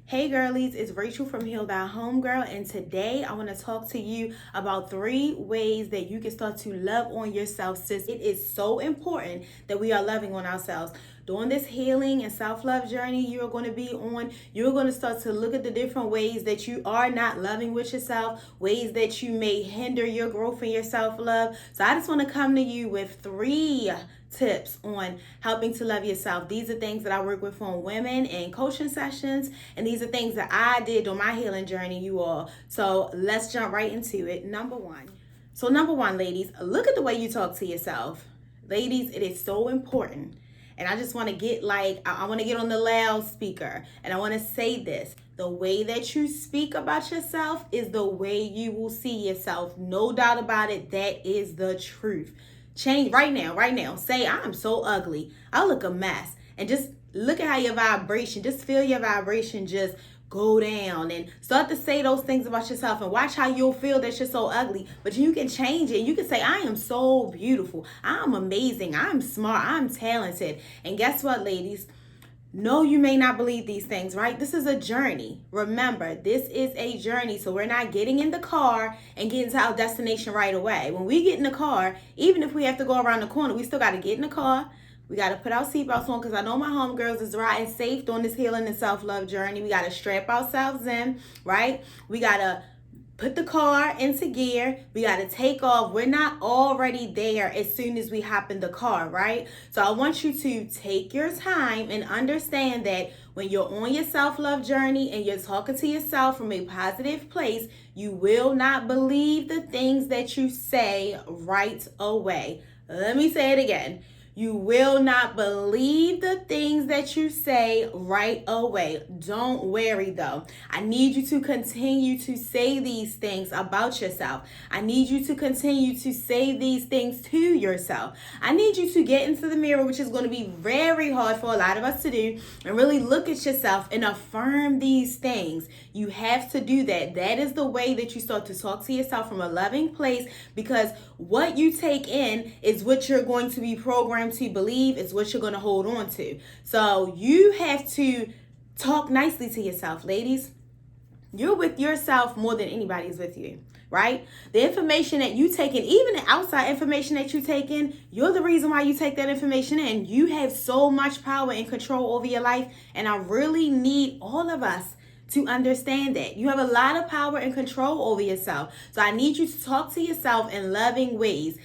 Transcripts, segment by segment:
Hey girlies, it's Rachel from Heal Thy Homegirl, and today I want to talk to you about 3 ways that you can start to love on yourself, sis. It is so important that we are loving on ourselves. During this healing and self-love journey you're going to be on, you're going to start to look at the different ways that you are not loving with yourself, ways that you may hinder your growth and your self-love. So I just want to come to you with 3 tips on helping to love yourself. These are things that I work with on women in coaching sessions, and these are things that I did on my healing journey, you all. So let's jump right into it. Number one, ladies, look at the way you talk to yourself. Ladies, it is so important. And I just want to get I want to get on the loudspeaker and I want to say this. The way that you speak about yourself is the way you will see yourself. No doubt about it. That is the truth. Change right now. Say, I'm so ugly. I look a mess. And just look at how your vibration, just feel your vibration just go down and start to say those things about yourself and watch how you'll feel that you're so ugly. But you can change it. You can say, I am so beautiful. I'm amazing. I'm smart. I'm talented. And guess what, ladies? No, you may not believe these things, right? This is a journey. Remember, this is a journey. So we're not getting in the car and getting to our destination right away. When we get in the car, even if we have to go around the corner, we still got to get in the car. We got to put our seatbelts on because I know my homegirls is riding safe on this healing and self-love journey. We got to strap ourselves in, right? We got to put the car into gear. We got to take off. We're not already there as soon as we hop in the car, right? So I want you to take your time and understand that when you're on your self-love journey and you're talking to yourself from a positive place, you will not believe the things that you say right away. Let me say it again. You will not believe the things that you say right away. Don't worry though. I need you to continue to say these things about yourself. I need you to continue to say these things to yourself. I need you to get into the mirror, which is going to be very hard for a lot of us to do, and really look at yourself and affirm these things. You have to do that. That is the way that you start to talk to yourself from a loving place, because what you take in is what you're going to be programmed to believe, is what you're going to hold on to. So you have to talk nicely to yourself, ladies. You're with yourself more than anybody's with you, right? The information that you take in, even the outside information that you take in, you're the reason why you take that information in. You have so much power and control over your life, and I really need all of us to understand that. You have a lot of power and control over yourself. So I need you to talk to yourself in loving ways.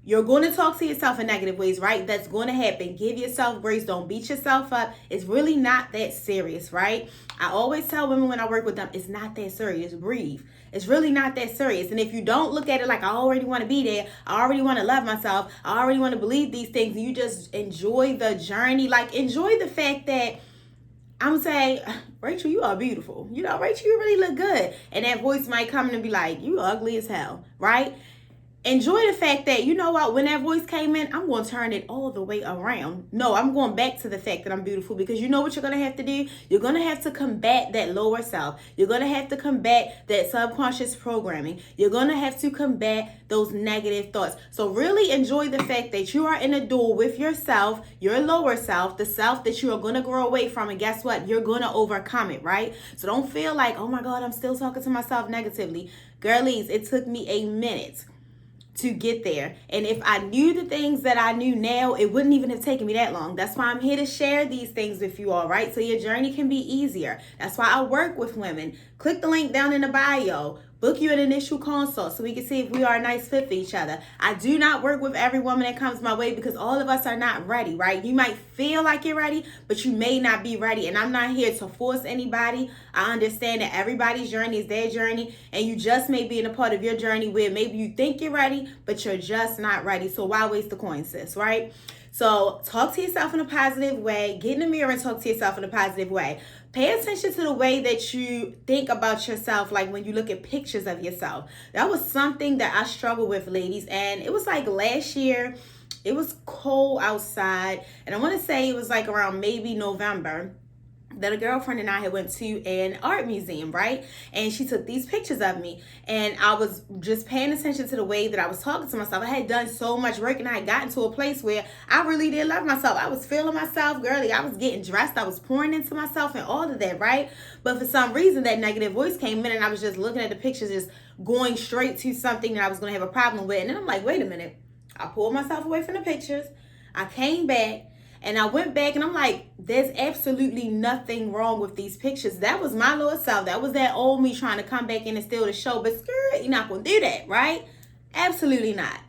You're going to talk to yourself in negative ways, right? That's going to happen. Give yourself grace. Don't beat yourself up. It's really not that serious, right? I always tell women when I work with them, it's not that serious. Breathe. It's really not that serious. And if you don't look at it like I already want to be there, I already want to love myself, I already want to believe these things, and you just enjoy the journey, like enjoy the fact that I'm saying, Rachel, you are beautiful. You know, Rachel, you really look good. And that voice might come in and be like, you ugly as hell, right? Enjoy the fact that, you know what, when that voice came in, I'm going to turn it all the way around. No, I'm going back to the fact that I'm beautiful, because you know what you're going to have to do? You're going to have to combat that lower self. You're going to have to combat that subconscious programming. You're going to have to combat those negative thoughts. So really enjoy the fact that you are in a duel with yourself, your lower self, the self that you are going to grow away from. And guess what? You're going to overcome it, right? So don't feel like, oh my God, I'm still talking to myself negatively. Girlies, it took me a minute to get there. And if I knew the things that I knew now, it wouldn't even have taken me that long. That's why I'm here to share these things with you all, right? So your journey can be easier. That's why I work with women. Click the link down in the bio. Book you an initial consult so we can see if we are a nice fit for each other. I do not work with every woman that comes my way, because all of us are not ready, right? You might feel like you're ready, but you may not be ready. And I'm not here to force anybody. I understand that everybody's journey is their journey, and you just may be in a part of your journey where maybe you think you're ready, but you're just not ready. So why waste the coin, sis, right? So talk to yourself in a positive way. Get in the mirror and talk to yourself in a positive way. Pay attention to the way that you think about yourself, like when you look at pictures of yourself. That was something that I struggled with, ladies. And it was like last year, it was cold outside. And I want to say it was like around maybe November that a girlfriend and I had went to an art museum, right? And she took these pictures of me, and I was just paying attention to the way that I was talking to myself. I had done so much work, and I had gotten to a place where I really did love myself. I was feeling myself, girly. I was getting dressed. I was pouring into myself and all of that, right? But for some reason, that negative voice came in, and I was just looking at the pictures, just going straight to something that I was going to have a problem with. And then I'm like, wait a minute. I pulled myself away from the pictures. I came back. And I went back and I'm like, there's absolutely nothing wrong with these pictures. That was my little self. That was that old me trying to come back in and steal the show. But skirt, you're not going to do that, right? Absolutely not.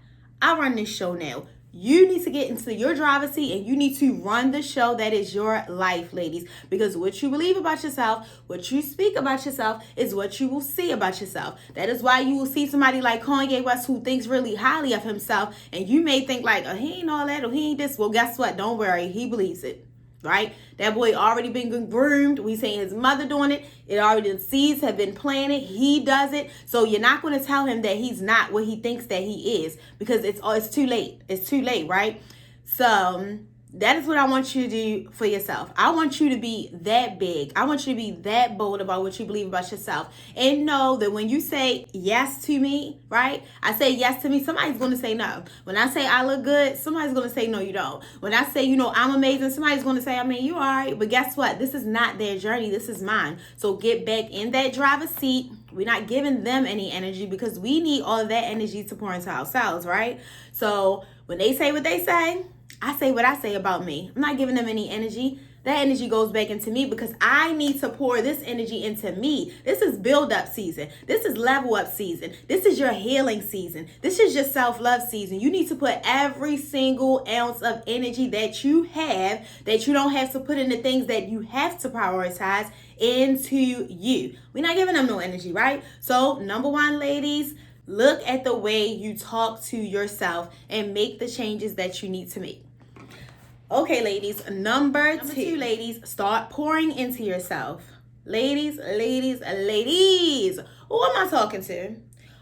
I run this show now. You need to get into your driver's seat and you need to run the show that is your life, ladies. Because what you believe about yourself, what you speak about yourself is what you will see about yourself. That is why you will see somebody like Kanye West who thinks really highly of himself. And you may think like, oh, he ain't all that or he ain't this. Well, guess what? Don't worry. He believes it. Right? That boy already been groomed. We saying his mother doing it. It already, the seeds have been planted. He does it. So you're not going to tell him that he's not what he thinks that he is, because it's too late. It's too late, right? So that is what I want you to do for yourself. I want you to be that big. I want you to be that bold about what you believe about yourself. And know that when you say yes to me, right? I say yes to me, somebody's going to say no. When I say I look good, somebody's going to say no, you don't. When I say, I'm amazing, somebody's going to say, you all right. But guess what? This is not their journey. This is mine. So get back in that driver's seat. We're not giving them any energy because we need all of that energy to pour into ourselves, right? So when they say what they say, I say what I say about me. I'm not giving them any energy. That energy goes back into me because I need to pour this energy into me. This is build up season. This is level up season. This is your healing season. This is your self-love season. You need to put every single ounce of energy that you have, that you don't have to put in the things that you have to prioritize, into you. We're not giving them no energy, right? So number one, ladies, look at the way you talk to yourself and make the changes that you need to make. Okay, ladies, number two, ladies, start pouring into yourself. Ladies. Who am I talking to?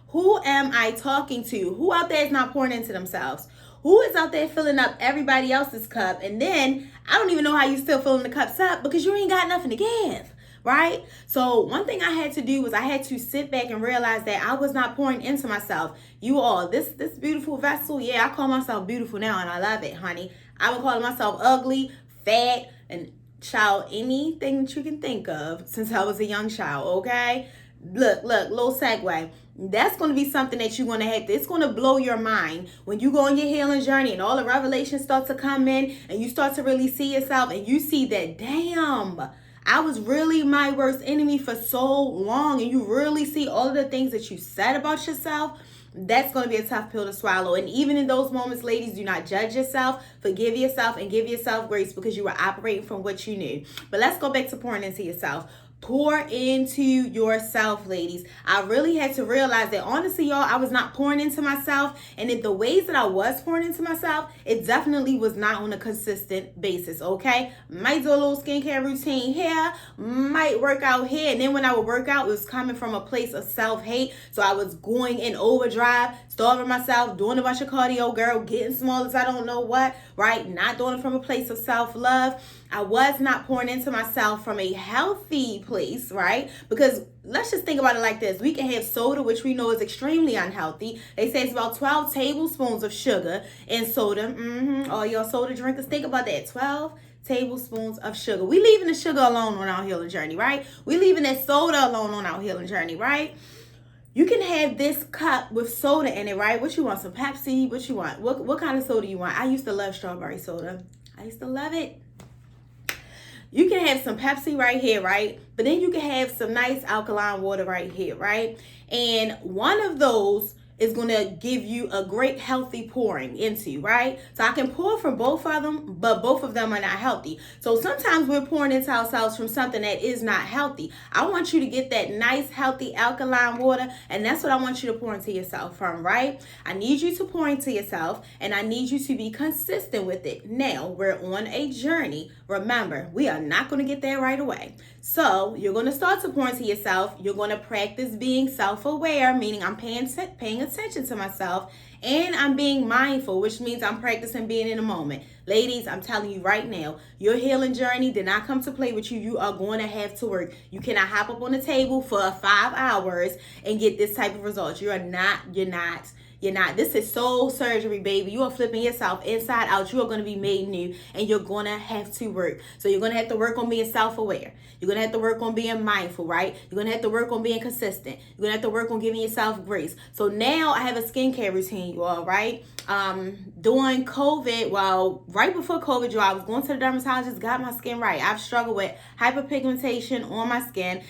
Who am I talking to? Who out there is not pouring into themselves? Who is out there filling up everybody else's cup? And then I don't even know how you still filling the cups up because you ain't got nothing to give. Right? So one thing I had to do was I had to sit back and realize that I was not pouring into myself. You all, this beautiful vessel, yeah, I call myself beautiful now and I love it, honey. I've been calling myself ugly, fat, and child, anything that you can think of since I was a young child, okay? Look, little segue. That's going to be something that you're going to have to, it's going to blow your mind when you go on your healing journey and all the revelations start to come in and you start to really see yourself and you see that, damn, I was really my worst enemy for so long, and you really see all of the things that you said about yourself. That's going to be a tough pill to swallow. And even in those moments, ladies, do not judge yourself. Forgive yourself and give yourself grace because you were operating from what you knew. But let's go back to pouring into yourself. Pour into yourself, ladies. I really had to realize that, honestly, y'all, I was not pouring into myself. And in the ways that I was pouring into myself, it definitely was not on a consistent basis, okay? Might do a little skincare routine here, might work out here. And then when I would work out, it was coming from a place of self-hate. So I was going in overdrive, starving myself, doing a bunch of cardio, girl, getting small as I don't know what, right? Not doing it from a place of self-love. I was not pouring into myself from a healthy place, right? Because let's just think about it like this. We can have soda, which we know is extremely unhealthy. They say it's about 12 tablespoons of sugar in soda. All y'all soda drinkers, think about that. 12 tablespoons of sugar. We leaving the sugar alone on our healing journey, right? We leaving that soda alone on our healing journey, right? You can have this cup with soda in it, right? What you want? Some Pepsi? What you want? What kind of soda you want? I used to love strawberry soda. I used to love it. You can have some Pepsi right here, right? But then you can have some nice alkaline water right here, right? And one of those is going to give you a great healthy pouring into, right? So I can pour from both of them, but both of them are not healthy. So sometimes we're pouring into ourselves from something that is not healthy. I want you to get that nice, healthy alkaline water, and that's what I want you to pour into yourself from, right? I need you to pour into yourself, and I need you to be consistent with it. Now, we're on a journey, Remember, we are not going to get there right away. So you're going to start to pour into yourself. You're going to practice being self-aware, meaning I'm paying attention to myself, and I'm being mindful, which means I'm practicing being in the moment. Ladies, I'm telling you right now, your healing journey did not come to play with you. You are going to have to work. You cannot hop up on the table for 5 hours and get this type of results. You're not. This is soul surgery, baby. You are flipping yourself inside out. You are going to be made new, and you're going to have to work. So you're going to have to work on being self-aware. You're going to have to work on being mindful, right? You're going to have to work on being consistent. You're going to have to work on giving yourself grace. So now I have a skincare routine, you all, right? During COVID, well, right before COVID, I was going to the dermatologist, got my skin right. I've struggled with hyperpigmentation on my skin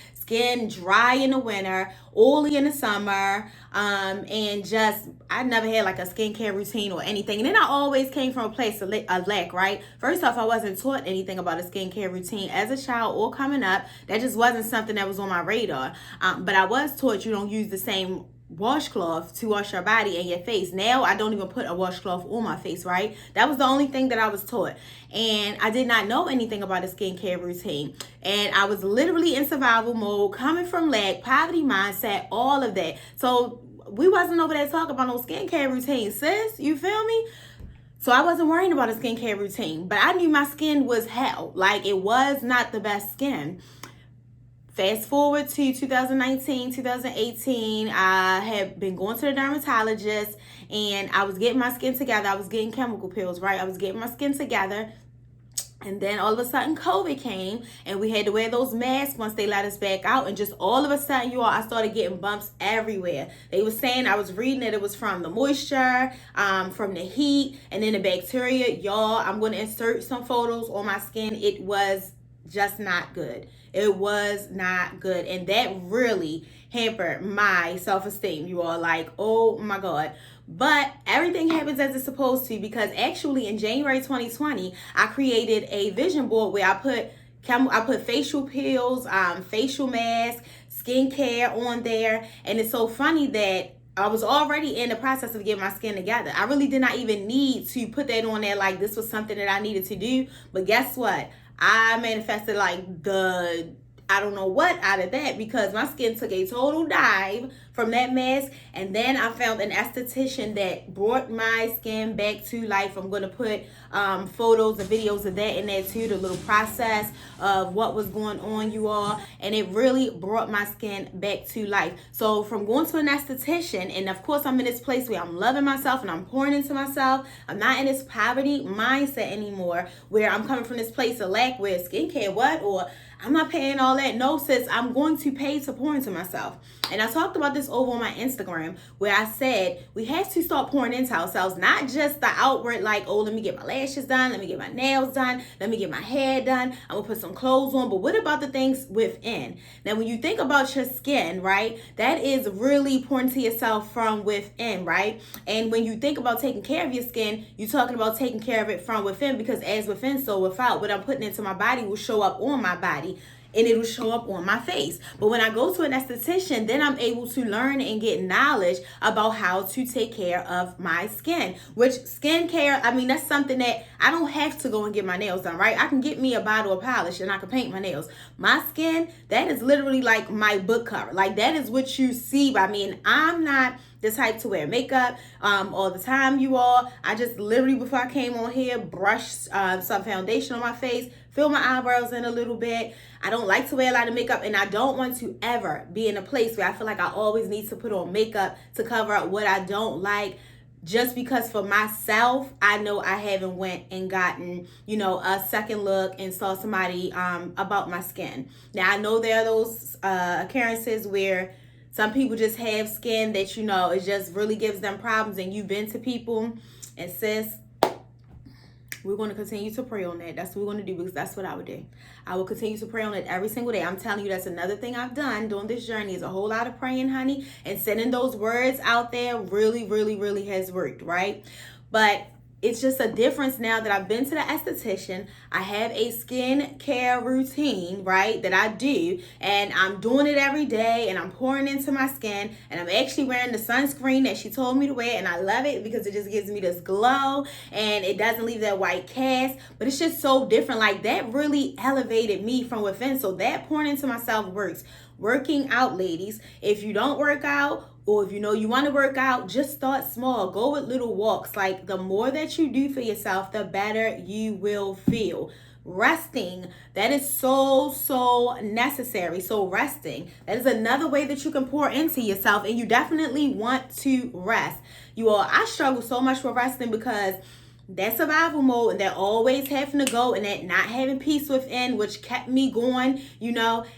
dry in the winter, oily in the summer, and just, I never had like a skincare routine or anything. And then I always came from a place of lack, right? First off, I wasn't taught anything about a skincare routine as a child or coming up. That just wasn't something that was on my radar. But I was taught you don't use the same washcloth to wash your body and your face. Now I don't even put a washcloth on my face, right? That was the only thing that I was taught. And I did not know anything about a skincare routine. And I was literally in survival mode, coming from lack, poverty mindset, all of that. So we wasn't over there talking about no skincare routine, sis. You feel me? So I wasn't worrying about a skincare routine, but I knew my skin was hell. Like, it was not the best skin. Fast forward to 2019, 2018, I had been going to the dermatologist, and I was getting my skin together. I was getting chemical peels, right? I was getting my skin together. And then all of a sudden COVID came, and we had to wear those masks once they let us back out. And just all of a sudden, you all, I started getting bumps everywhere. They were saying, I was reading that it was from the moisture, from the heat, and then the bacteria. Y'all, I'm going to insert some photos on my skin. It was just not good. It was not good. And that really hampered my self-esteem. You all, like, oh my God. But everything happens as it's supposed to, because actually in January 2020, I created a vision board where I put facial peels, facial masks, skincare on there. And it's so funny that I was already in the process of getting my skin together. I really did not even need to put that on there like this was something that I needed to do. But guess what? I manifested like I don't know what out of that, because my skin took a total dive from that mask. And then I found an esthetician that brought my skin back to life. I'm going to put photos and videos of that in there too, the little process of what was going on, you all. And it really brought my skin back to life. So from going to an esthetician, and of course I'm in this place where I'm loving myself and I'm pouring into myself. I'm not in this poverty mindset anymore where I'm coming from this place of lack where skincare what, or I'm not paying all that. No, sis, I'm going to pay to pour into myself. And I talked about this over on my Instagram, where I said we have to start pouring into ourselves, not just the outward, like, oh, let me get my lashes done, let me get my nails done, let me get my hair done, I'm gonna put some clothes on. But what about the things within? Now, when you think about your skin, right, that is really pouring to yourself from within, right? And when you think about taking care of your skin, you're talking about taking care of it from within, because as within, so without. What I'm putting into my body will show up on my body, and it'll show up on my face. But when I go to an esthetician, then I'm able to learn and get knowledge about how to take care of my skin. Which skincare, I mean, that's something that I don't have to go and get my nails done, right? I can get me a bottle of polish and I can paint my nails. My skin, that is literally like my book cover. Like, that is what you see by me. And I'm not the type to wear makeup all the time, you all. I just literally, before I came on here, brushed some foundation on my face, filled my eyebrows in a little bit. I don't like to wear a lot of makeup, and I don't want to ever be in a place where I feel like I always need to put on makeup to cover up what I don't like. Just because for myself, I know I haven't went and gotten, a second look and saw somebody about my skin. Now, I know there are those occurrences where some people just have skin that, it just really gives them problems, and you've been to people, and sis, we're going to continue to pray on that. That's what we're going to do, because that's what I would do. I will continue to pray on it every single day. I'm telling you, that's another thing I've done during this journey, is a whole lot of praying, honey, and sending those words out there really, really, really has worked, right? But it's just a difference now that I've been to the esthetician. I have a skin care routine, right, that I do, and I'm doing it every day, and I'm pouring into my skin, and I'm actually wearing the sunscreen that she told me to wear, and I love it because it just gives me this glow, and it doesn't leave that white cast, but it's just so different. Like, that really elevated me from within, so that pouring into myself works. Working out, ladies, if you don't work out, or if you know you want to work out, just start small. Go with little walks. Like, the more that you do for yourself, the better you will feel. Resting, that is so necessary. So resting, that is another way that you can pour into yourself, and you definitely want to rest. You all, I struggle so much with resting because that survival mode and that always having to go and that not having peace within, which kept me going,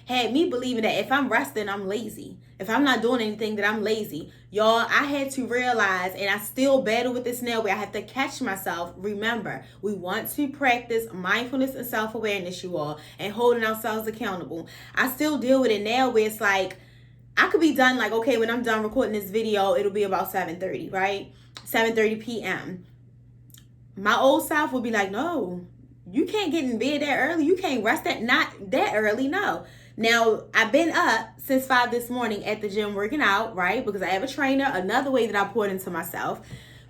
had me believing that if I'm resting, I'm lazy. If I'm not doing anything, that I'm lazy. Y'all, I had to realize, and I still battle with this now, where I have to catch myself. Remember, we want to practice mindfulness and self-awareness, you all, and holding ourselves accountable. I still deal with it now where it's like, I could be done, like, okay, when I'm done recording this video, it'll be about 7:30, right? 7:30 p.m. My old self would be like, no, you can't get in bed that early. You can't rest not that early. No. Now, I've been up since 5 this morning at the gym working out, right? Because I have a trainer, another way that I poured into myself,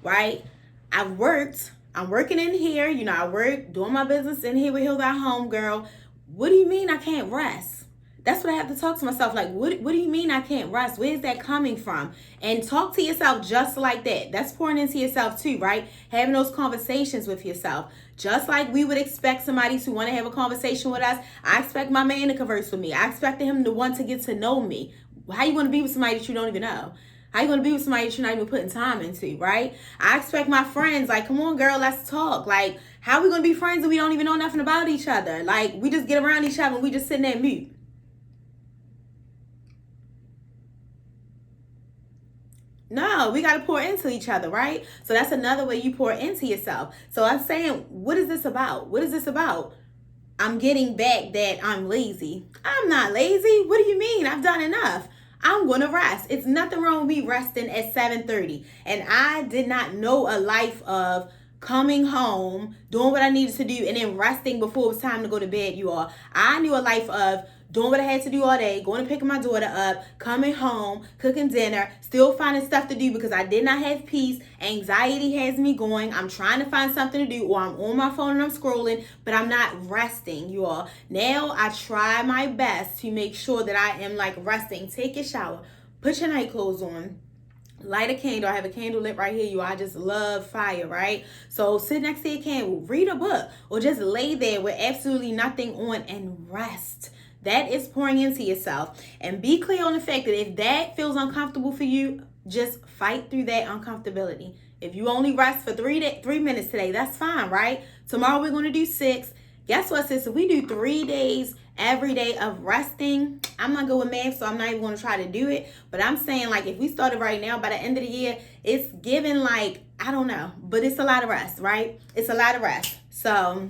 right? I'm working in here. I work, doing my business in here with Heal Thy Home Girl. What do you mean I can't rest? That's what I have to talk to myself. Like, what do you mean I can't rest? Where's that coming from? And talk to yourself just like that. That's pouring into yourself too, right? Having those conversations with yourself. Just like we would expect somebody to want to have a conversation with us, I expect my man to converse with me. I expected him to want to get to know me. How you want to be with somebody that you don't even know? How you going to be with somebody that you're not even putting time into, right? I expect my friends, like, come on, girl, let's talk. Like, how are we going to be friends if we don't even know nothing about each other? Like, we just get around each other and we just sitting there mute. No, we got to pour into each other, right? So that's another way you pour into yourself. So I'm saying, what is this about? What is this about? I'm getting back that I'm lazy. I'm not lazy. What do you mean? I've done enough. I'm going to rest. It's nothing wrong with me resting at 7:30. And I did not know a life of coming home, doing what I needed to do, and then resting before it was time to go to bed, you all. I knew a life of doing what I had to do all day, going to pick my daughter up, coming home, cooking dinner, still finding stuff to do because I did not have peace. Anxiety has me going. I'm trying to find something to do, or I'm on my phone and I'm scrolling, but I'm not resting, you all. Now I try my best to make sure that I am like resting. Take a shower, put your night clothes on, light a candle. I have a candle lit right here, you. I just love fire, right? So sit next to your candle, read a book, or just lay there with absolutely nothing on and rest. That is pouring into yourself. And be clear on the fact that if that feels uncomfortable for you, just fight through that uncomfortability. If you only rest for 3 minutes today, that's fine, right? Tomorrow we're going to do 6. Guess what, sis? If we do 3 days every day of resting, I'm not good with math, so I'm not even going to try to do it. But I'm saying, like, if we started right now, by the end of the year, it's given, like, I don't know, but it's a lot of rest, right? It's a lot of rest. So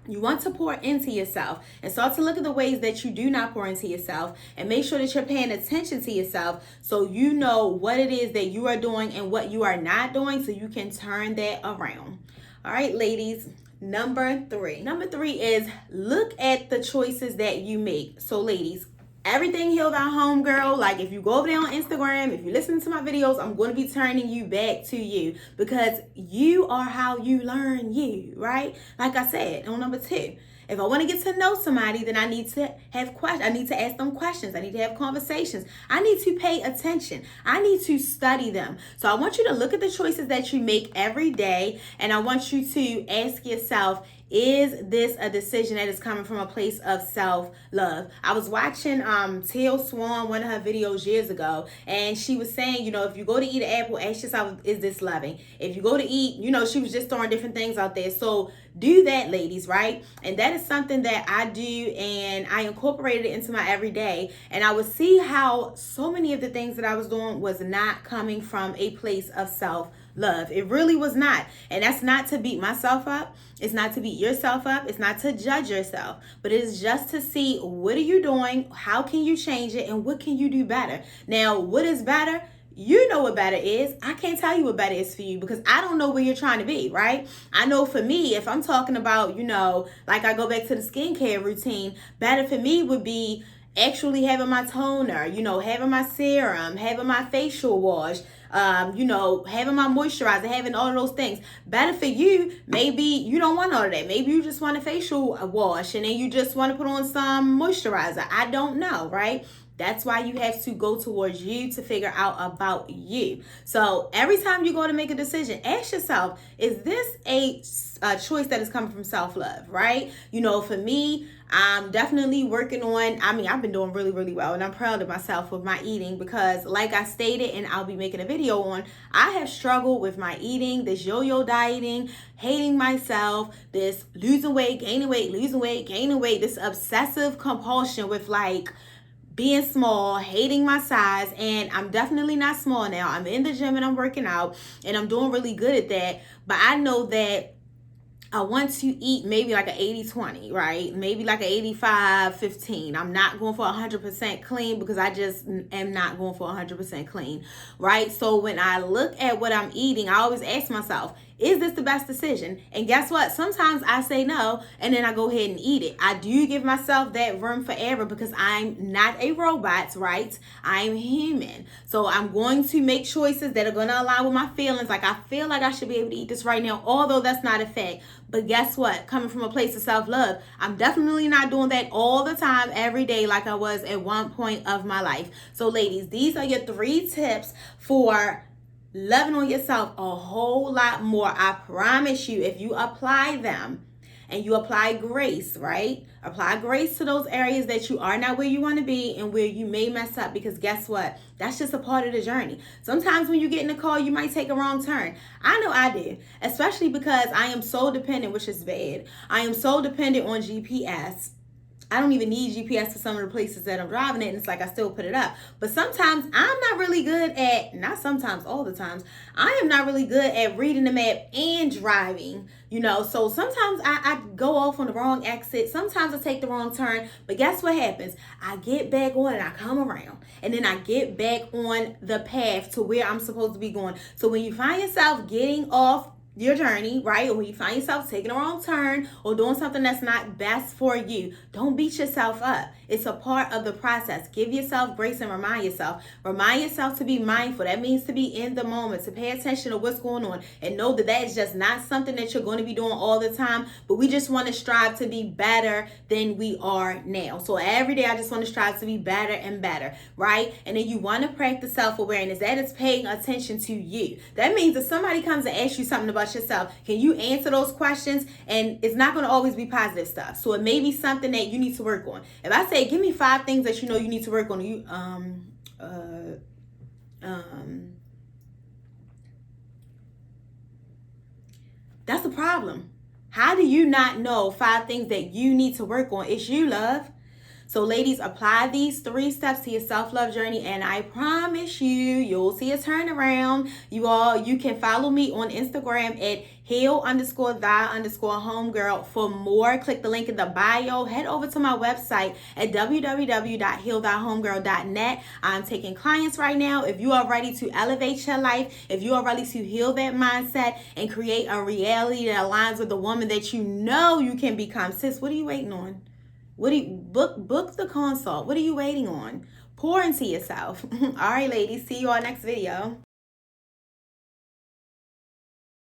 you want to pour into yourself and start to look at the ways that you do not pour into yourself, and make sure that you're paying attention to yourself so you know what it is that you are doing and what you are not doing, so you can turn that around. All right, ladies. Number 3 is look at the choices that you make. So ladies, everything Heal Thy Home Girl, like if you go over there on Instagram, if you listen to my videos, I'm going to be turning you back to you, because you are how you learn you, right? Like I said on number 2, if I want to get to know somebody, then I need to have questions. I need to ask them questions. I need to have conversations. I need to pay attention. I need to study them. So I want you to look at the choices that you make every day, and I want you to ask yourself, is this a decision that is coming from a place of self-love? I was watching Teal Swan, one of her videos years ago, and she was saying, if you go to eat an apple, ask yourself, is this loving? If you go to eat, she was just throwing different things out there. So do that, ladies, right? And that is something that I do, and I incorporated it into my everyday. And I would see how so many of the things that I was doing was not coming from a place of self-love. It really was not. And that's not to beat myself up. It's not to beat yourself up. It's not to judge yourself, but it is just to see, what are you doing? How can you change it? And what can you do better? Now, what is better? You know what better is. I can't tell you what better is for you because I don't know where you're trying to be, right? I know for me, if I'm talking about, like I go back to the skincare routine, better for me would be actually having my toner, having my serum, having my facial wash, having my moisturizer, having all of those things. Better for you, maybe you don't want all of that. Maybe you just want a facial wash and then you just want to put on some moisturizer. I don't know, right? That's why you have to go towards you to figure out about you. So every time you go to make a decision, ask yourself, is this a choice that is coming from self-love, right? For me, I'm definitely working on, I've been doing really, really well, and I'm proud of myself with my eating because like I stated, and I'll be making a video on, I have struggled with my eating, this yo-yo dieting, hating myself, this losing weight, gaining weight, losing weight, gaining weight, this obsessive compulsion with being small, hating my size, and I'm definitely not small now. I'm in the gym and I'm working out and I'm doing really good at that. But I know that I want to eat maybe like an 80-20, right? Maybe like an 85-15. I'm not going for 100% clean because I just am not going for 100% clean, right? So when I look at what I'm eating, I always ask myself, is this the best decision? And guess what? Sometimes I say no, and then I go ahead and eat it. I do give myself that room for error because I'm not a robot, right? I'm human. So I'm going to make choices that are going to align with my feelings. Like I feel like I should be able to eat this right now, although that's not a fact. But guess what? Coming from a place of self-love, I'm definitely not doing that all the time, every day, like I was at one point of my life. So ladies, these are your 3 tips for loving on yourself a whole lot more. I promise you, if you apply them and you apply grace, right? Apply grace to those areas that you are not where you want to be and where you may mess up, because guess what? That's just a part of the journey. Sometimes when you get in the car, you might take a wrong turn. I know I did, especially because I am so dependent, which is bad. I am so dependent on GPS. I don't even need GPS for some of the places that I'm driving at, and it's like I still put it up. But sometimes I'm not really good at, not sometimes, all the times, I am not really good at reading the map and driving, So sometimes I go off on the wrong exit. Sometimes I take the wrong turn. But guess what happens? I get back on and I come around. And then I get back on the path to where I'm supposed to be going. So when you find yourself getting off your journey, right? Or when you find yourself taking a wrong turn or doing something that's not best for you, don't beat yourself up. It's a part of the process. Give yourself grace and remind yourself to be mindful. That means to be in the moment, to pay attention to what's going on, and know that that is just not something that you're going to be doing all the time, but we just want to strive to be better than we are now. So every day I just want to strive to be better and better, right? And then you want to practice self-awareness. That is paying attention to you. That means if somebody comes and asks you something about yourself, can you answer those questions? And it's not going to always be positive stuff. So it may be something that you need to work on. If I say, give me 5 things that you know you need to work on, that's a problem. How do you not know 5 things that you need to work on? It's you, love. So ladies, apply these 3 steps to your self-love journey, and I promise you'll see a turnaround. You can follow me on Instagram at heal_thy_homegirl for more. Click the link in the bio. Head over to my website at www.healthyhomegirl.net. I'm taking clients right now. If you are ready to elevate your life, if you are ready to heal that mindset and create a reality that aligns with the woman that you know you can become, sis, what are you waiting on? Book the consult? What are you waiting on? Pour into yourself. All right, ladies. See you all next video.